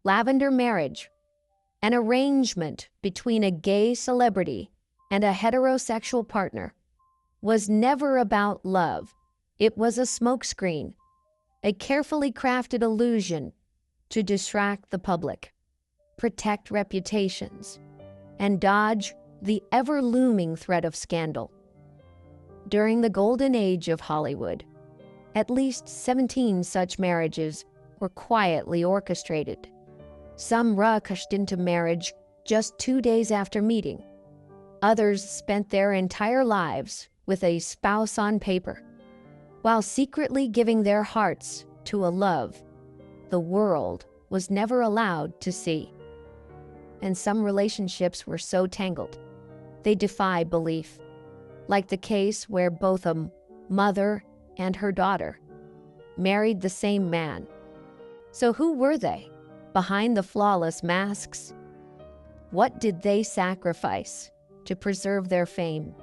Lavender marriage, an arrangement between a gay celebrity and a heterosexual partner, was never about love. It was a smokescreen, a carefully crafted illusion to distract the public, protect reputations, and dodge the ever-looming threat of scandal. During the golden age of Hollywood, at least 17 such marriages were quietly orchestrated. Some rushed into marriage just 2 days after meeting. Others spent their entire lives with a spouse on paper, while secretly giving their hearts to a love the world was never allowed to see. And some relationships were so tangled, they defy belief, like the case where both a mother and her daughter married the same man. So who were they behind the flawless masks? What did they sacrifice to preserve their fame?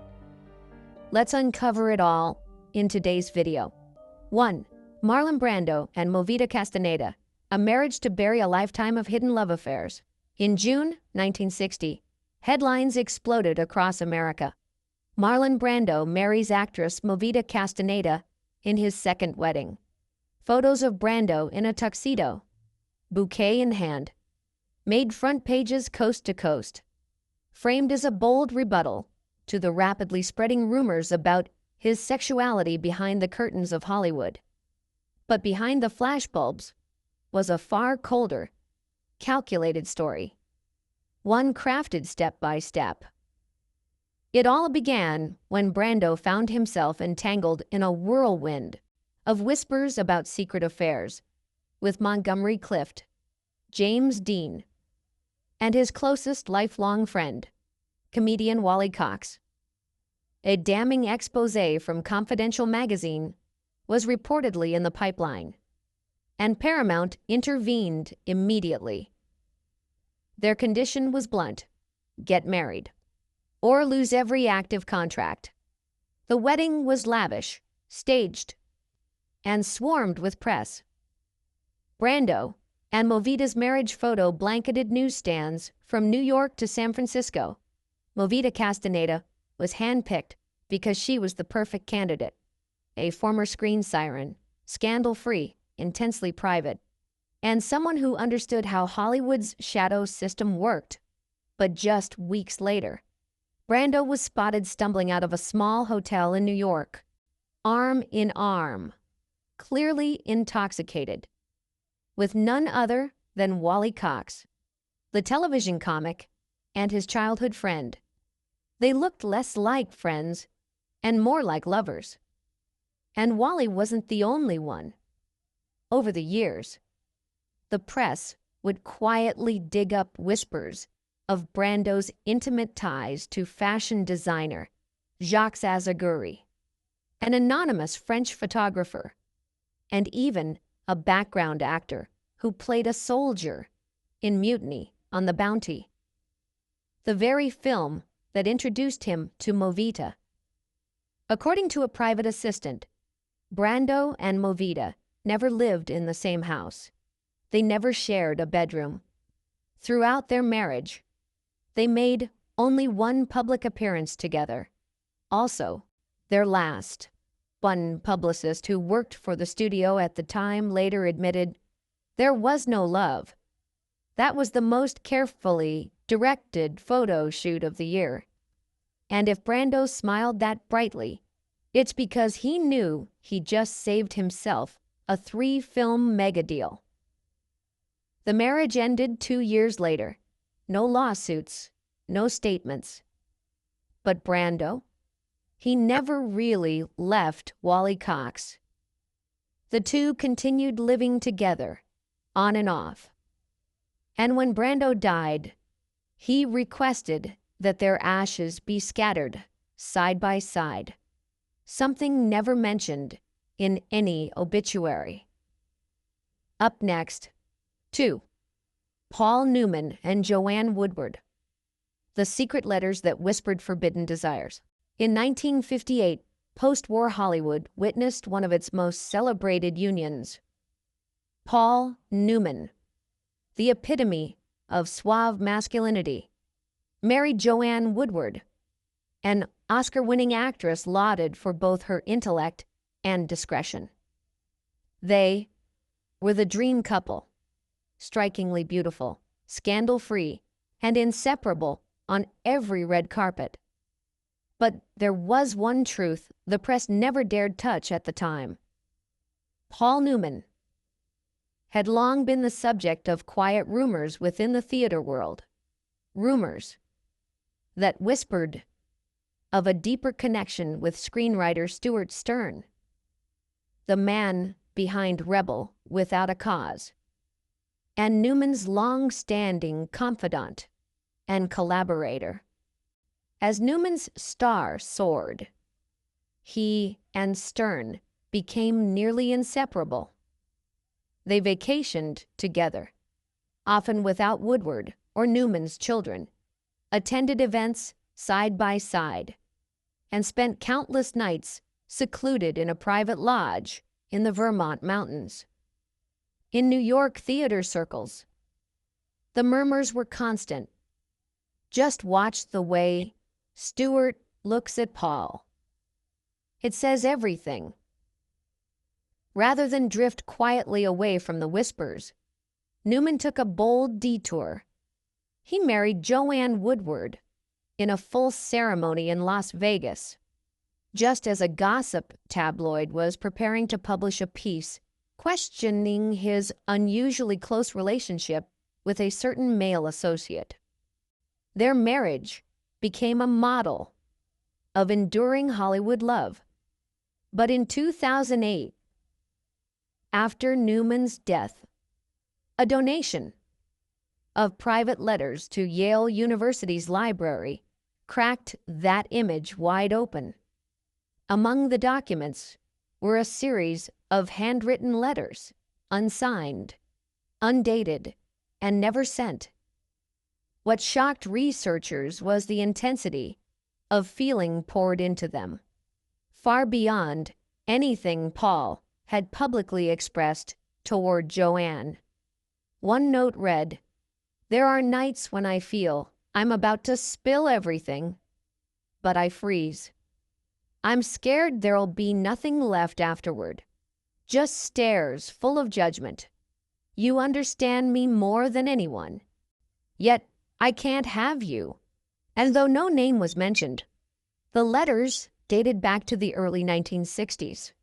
Let's uncover it all in today's video. 1. Marlon Brando and Movida Castaneda, a marriage to bury a lifetime of hidden love affairs. In June 1960, headlines exploded across America. Marlon Brando marries actress Movida Castaneda in his second wedding. Photos of Brando in a tuxedo, bouquet in hand, made front pages coast to coast, framed as a bold rebuttal to the rapidly spreading rumors about his sexuality behind the curtains of Hollywood. But behind the flashbulbs was a far colder, calculated story, one crafted step by step. It all began when Brando found himself entangled in a whirlwind of whispers about secret affairs with Montgomery Clift, James Dean, and his closest lifelong friend, comedian Wally Cox. A damning exposé from Confidential magazine was reportedly in the pipeline, and Paramount intervened immediately. Their condition was blunt: get married, or lose every active contract. The wedding was lavish, staged, and swarmed with press. Brando and Movida's marriage photo blanketed newsstands from New York to San Francisco. Movida Castaneda was handpicked because she was the perfect candidate, a former screen siren, scandal-free, intensely private, and someone who understood how Hollywood's shadow system worked. But just weeks later, Brando was spotted stumbling out of a small hotel in New York, arm in arm, clearly intoxicated, with none other than Wally Cox, the television comic, and his childhood friend. They looked less like friends and more like lovers. And Wally wasn't the only one. Over the years, the press would quietly dig up whispers of Brando's intimate ties to fashion designer Jacques Azaguri, an anonymous French photographer, and even a background actor who played a soldier in Mutiny on the Bounty, the very film that introduced him to Movida. According to a private assistant, Brando and Movida never lived in the same house. They never shared a bedroom. Throughout their marriage, they made only one public appearance together. Also, their last. One publicist who worked for the studio at the time later admitted, there was no love. That was the most carefully directed photo shoot of the year. And if Brando smiled that brightly, it's because he knew he just saved himself a 3-film mega deal. The marriage ended 2 years later. No lawsuits, no statements. But Brando, he never really left Wally Cox. The two continued living together, on and off. And when Brando died, he requested that their ashes be scattered side by side, something never mentioned in any obituary. Up next, 2. Paul Newman and Joanne Woodward, the secret letters that whispered forbidden desires. In 1958, post-war Hollywood witnessed one of its most celebrated unions. Paul Newman, the epitome of suave masculinity, married Joanne Woodward, an Oscar-winning actress lauded for both her intellect and discretion. They were the dream couple, strikingly beautiful, scandal-free, and inseparable on every red carpet. But there was one truth the press never dared touch at the time. Paul Newman had long been the subject of quiet rumors within the theater world. Rumors that whispered of a deeper connection with screenwriter Stuart Stern, the man behind Rebel Without a Cause, and Newman's long-standing confidant and collaborator. As Newman's star soared, he and Stern became nearly inseparable. They vacationed together, often without Woodward or Newman's children, attended events side by side, and spent countless nights secluded in a private lodge in the Vermont mountains. In New York theater circles, the murmurs were constant. Just watch the way Stuart looks at Paul. It says everything. Rather than drift quietly away from the whispers, Newman took a bold detour. He married Joanne Woodward in a full ceremony in Las Vegas, just as a gossip tabloid was preparing to publish a piece questioning his unusually close relationship with a certain male associate. Their marriage became a model of enduring Hollywood love. But in 2008, after Newman's death, a donation of private letters to Yale University's library cracked that image wide open. Among the documents were a series of handwritten letters, unsigned, undated, and never sent. What shocked researchers was the intensity of feeling poured into them, far beyond anything Paul had publicly expressed toward Joanne. One note read, "There are nights when I feel I'm about to spill everything, but I freeze. I'm scared there'll be nothing left afterward. Just stares full of judgment. You understand me more than anyone. Yet I can't have you." And though no name was mentioned, the letters dated back to the early 1960s,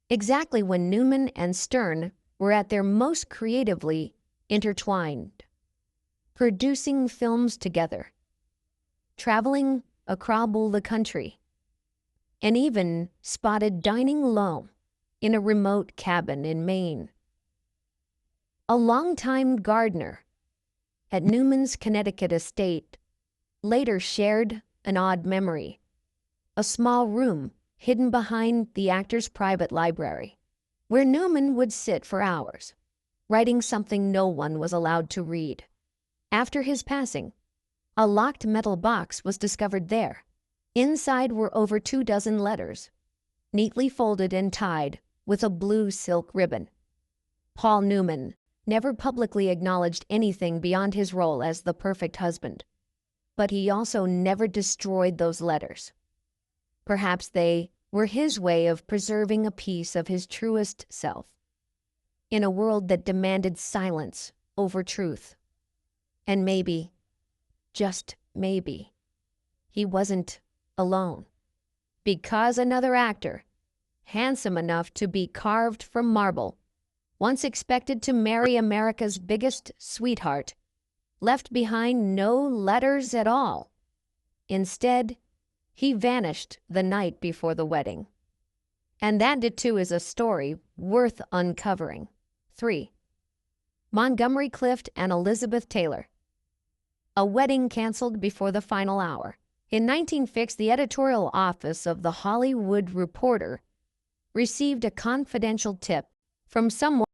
exactly when Newman and Stern were at their most creatively intertwined, producing films together, traveling across the country, and even spotted dining alone in a remote cabin in Maine. A longtime gardener at Newman's Connecticut estate later shared an odd memory, a small room hidden behind the actor's private library, where Newman would sit for hours, writing something no one was allowed to read. After his passing, a locked metal box was discovered there. Inside were over 24 letters, neatly folded and tied with a blue silk ribbon. Paul Newman never publicly acknowledged anything beyond his role as the perfect husband, but he also never destroyed those letters. Perhaps they were his way of preserving a piece of his truest self, in a world that demanded silence over truth. And maybe, just maybe, he wasn't alone, because another actor, handsome enough to be carved from marble, once expected to marry America's biggest sweetheart, left behind no letters at all. Instead, he vanished the night before the wedding. And that, too, is a story worth uncovering. 3. Montgomery Clift and Elizabeth Taylor. A wedding canceled before the final hour. In 1950, the editorial office of The Hollywood Reporter received a confidential tip from someone